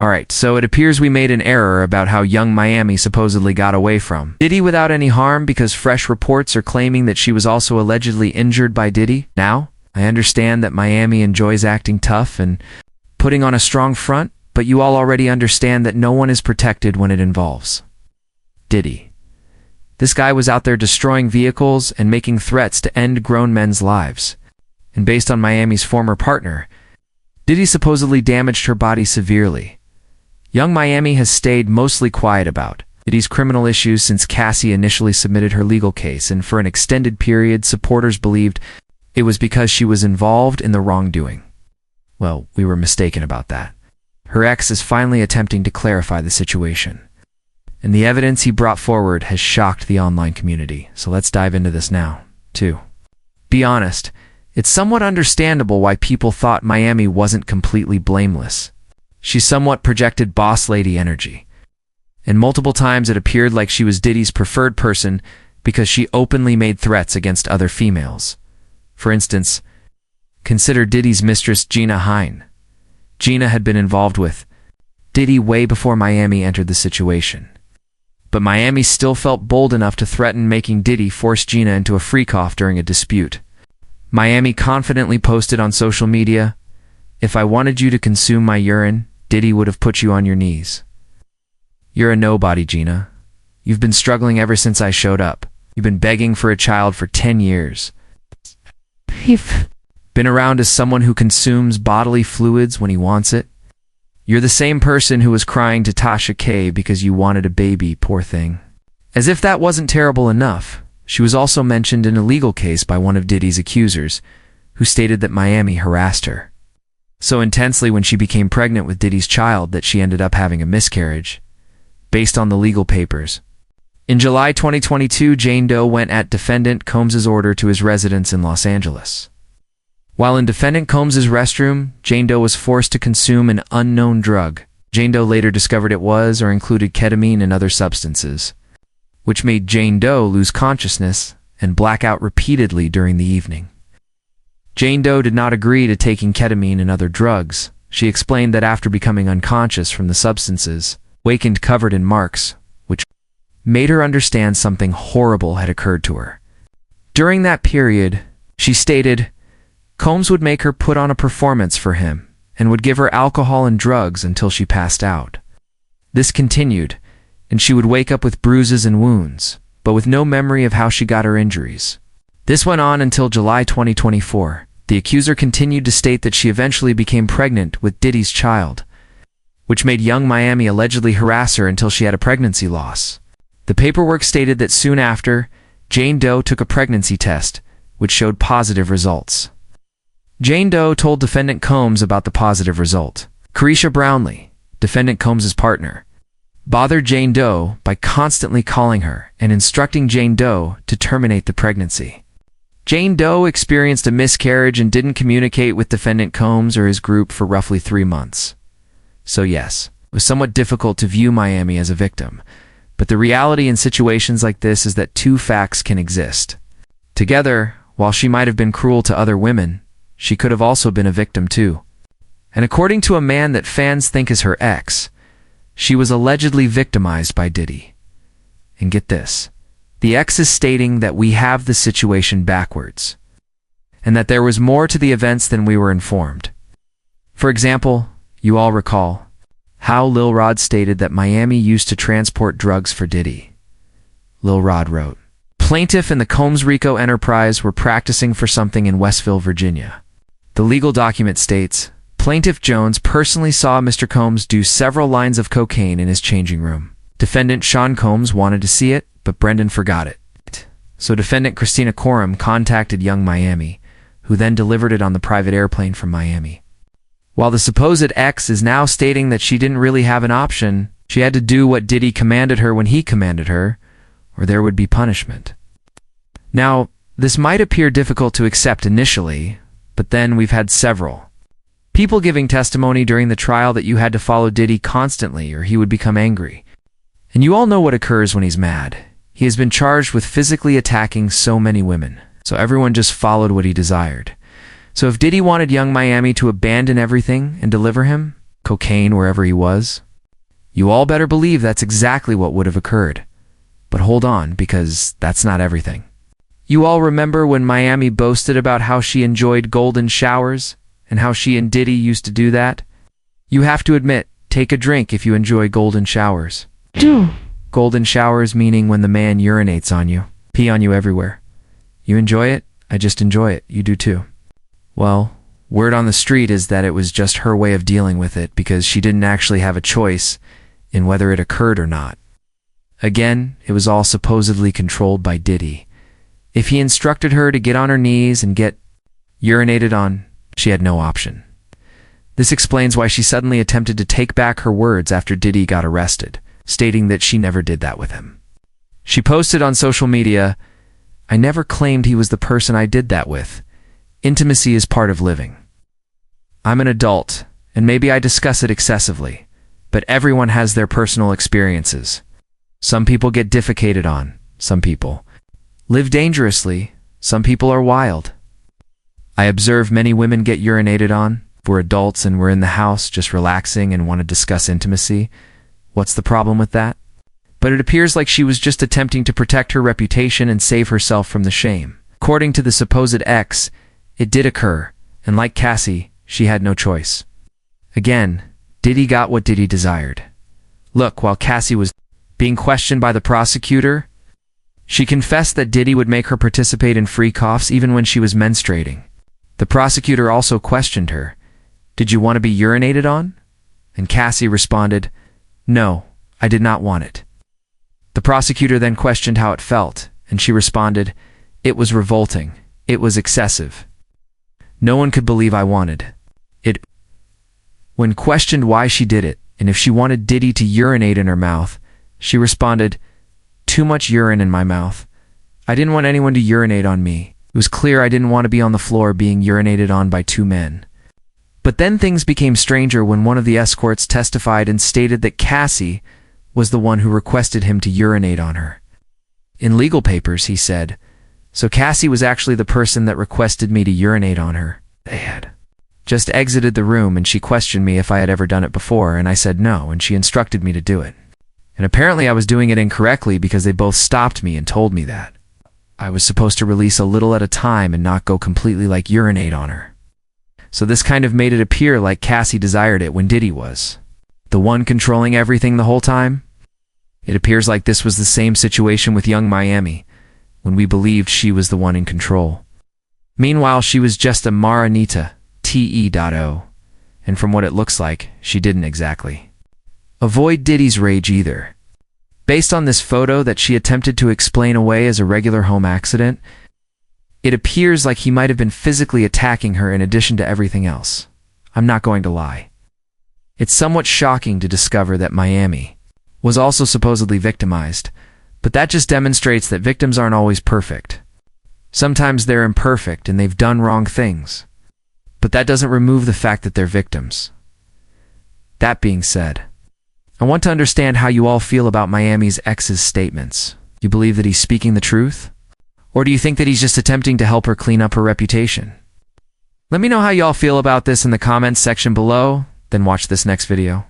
Alright, so it appears we made an error about how young Miami supposedly got away from Diddy without any harm, because fresh reports are claiming that she was also allegedly injured by Diddy. Now, I understand that Miami enjoys acting tough and putting on a strong front, but you all already understand that no one is protected when it involves Diddy. This guy was out there destroying vehicles and making threats to end grown men's lives. And based on Miami's former partner, Diddy supposedly damaged her body severely. Young Miami has stayed mostly quiet about Diddy's criminal issues since Cassie initially submitted her legal case, and for an extended period, supporters believed it was because she was involved in the wrongdoing. Well, we were mistaken about that. Her ex is finally attempting to clarify the situation, and the evidence he brought forward has shocked the online community. So let's dive into this now, too. Be honest, it's somewhat understandable why people thought Miami wasn't completely blameless. She somewhat projected boss lady energy, and multiple times it appeared like she was Diddy's preferred person because she openly made threats against other females. For instance, consider Diddy's mistress Gina Hine. Gina had been involved with Diddy way before Miami entered the situation. But Miami still felt bold enough to threaten making Diddy force Gina into a freak-off during a dispute. Miami confidently posted on social media, "If I wanted you to consume my urine, Diddy would have put you on your knees. You're a nobody, Gina. You've been struggling ever since I showed up. You've been begging for a child for 10 years. You've been around as someone who consumes bodily fluids when he wants it. You're the same person who was crying to Tasha K because you wanted a baby, poor thing." As if that wasn't terrible enough, she was also mentioned in a legal case by one of Diddy's accusers, who stated that Miami harassed her so intensely when she became pregnant with Diddy's child that she ended up having a miscarriage, based on the legal papers. In July 2022, Jane Doe went at defendant Combs's order to his residence in Los Angeles. While in defendant Combs's restroom, Jane Doe was forced to consume an unknown drug. Jane Doe later discovered it was or included ketamine and other substances, which made Jane Doe lose consciousness and black out repeatedly during the evening. Jane Doe did not agree to taking ketamine and other drugs. She explained that after becoming unconscious from the substances, wakened covered in marks, which made her understand something horrible had occurred to her. During that period, she stated, Combs would make her put on a performance for him and would give her alcohol and drugs until she passed out. This continued, and she would wake up with bruises and wounds, but with no memory of how she got her injuries. This went on until July 2024. The accuser continued to state that she eventually became pregnant with Diddy's child, which made young Miami allegedly harass her until she had a pregnancy loss. The paperwork stated that soon after, Jane Doe took a pregnancy test, which showed positive results. Jane Doe told defendant Combs about the positive result. Carisha Brownlee, defendant Combs's partner, bothered Jane Doe by constantly calling her and instructing Jane Doe to terminate the pregnancy. Jane Doe experienced a miscarriage and didn't communicate with defendant Combs or his group for roughly 3 months. So yes, it was somewhat difficult to view Miami as a victim, but the reality in situations like this is that two facts can exist. Together, while she might have been cruel to other women, she could have also been a victim too. And according to a man that fans think is her ex, she was allegedly victimized by Diddy. And get this, the ex is stating that we have the situation backwards, and that there was more to the events than we were informed. For example, you all recall how Lil Rod stated that Miami used to transport drugs for Diddy. Lil Rod wrote, "Plaintiff and the Combs Rico enterprise were practicing for something in Westville, Virginia." The legal document states, Plaintiff Jones personally saw Mr. Combs do several lines of cocaine in his changing room. Defendant Sean Combs wanted to see it, but Brendan forgot it. So defendant Christina Coram contacted young Miami, who then delivered it on the private airplane from Miami. While the supposed ex is now stating that she didn't really have an option, she had to do what Diddy commanded her when he commanded her, or there would be punishment. Now, this might appear difficult to accept initially, but then we've had several people giving testimony during the trial that you had to follow Diddy constantly or he would become angry. And you all know what occurs when he's mad. He has been charged with physically attacking so many women, so everyone just followed what he desired. So if Diddy wanted young Miami to abandon everything and deliver him, cocaine wherever he was? You all better believe that's exactly what would have occurred. But hold on, because that's not everything. You all remember when Miami boasted about how she enjoyed golden showers and how she and Diddy used to do that? You have to admit, take a drink if you enjoy golden showers. Do. Golden showers meaning when the man urinates on you, pee on you everywhere. You enjoy it? I just enjoy it. You do too. Well, word on the street is that it was just her way of dealing with it because she didn't actually have a choice in whether it occurred or not. Again, it was all supposedly controlled by Diddy. If he instructed her to get on her knees and get urinated on, she had no option. This explains why she suddenly attempted to take back her words after Diddy got arrested, stating that she never did that with him. She posted on social media, "I never claimed he was the person I did that with. Intimacy is part of living. I'm an adult, and maybe I discuss it excessively, but everyone has their personal experiences. Some people get defecated on, some people live dangerously, some people are wild. I observe many women get urinated on. We're adults and we're in the house just relaxing and want to discuss intimacy. What's the problem with that?" But it appears like she was just attempting to protect her reputation and save herself from the shame. According to the supposed ex, it did occur, and like Cassie, she had no choice. Again, Diddy got what Diddy desired. Look, while Cassie was being questioned by the prosecutor, she confessed that Diddy would make her participate in free coughs even when she was menstruating. The prosecutor also questioned her, "Did you want to be urinated on?" And Cassie responded, "No, I did not want it." The prosecutor then questioned how it felt, and she responded, "It was revolting. It was excessive. No one could believe I wanted it." When questioned why she did it, and if she wanted Diddy to urinate in her mouth, she responded, "Too much urine in my mouth. I didn't want anyone to urinate on me. It was clear I didn't want to be on the floor being urinated on by two men." But then things became stranger when one of the escorts testified and stated that Cassie was the one who requested him to urinate on her. In legal papers, he said, "So Cassie was actually the person that requested me to urinate on her." They had just exited the room and she questioned me if I had ever done it before, and I said no, and she instructed me to do it. And apparently I was doing it incorrectly because they both stopped me and told me that I was supposed to release a little at a time and not go completely like urinate on her. So this kind of made it appear like Cassie desired it when Diddy was the one controlling everything the whole time. It appears like this was the same situation with young Miami, when we believed she was the one in control. Meanwhile, she was just a Maranita, T.E.O., and from what it looks like, she didn't exactly avoid Diddy's rage either. Based on this photo that she attempted to explain away as a regular home accident, it appears like he might have been physically attacking her in addition to everything else. I'm not going to lie. It's somewhat shocking to discover that Miami was also supposedly victimized, but that just demonstrates that victims aren't always perfect. Sometimes they're imperfect and they've done wrong things, but that doesn't remove the fact that they're victims. That being said, I want to understand how you all feel about Miami's ex's statements. You believe that he's speaking the truth? Or do you think that he's just attempting to help her clean up her reputation? Let me know how y'all feel about this in the comments section below, then watch this next video.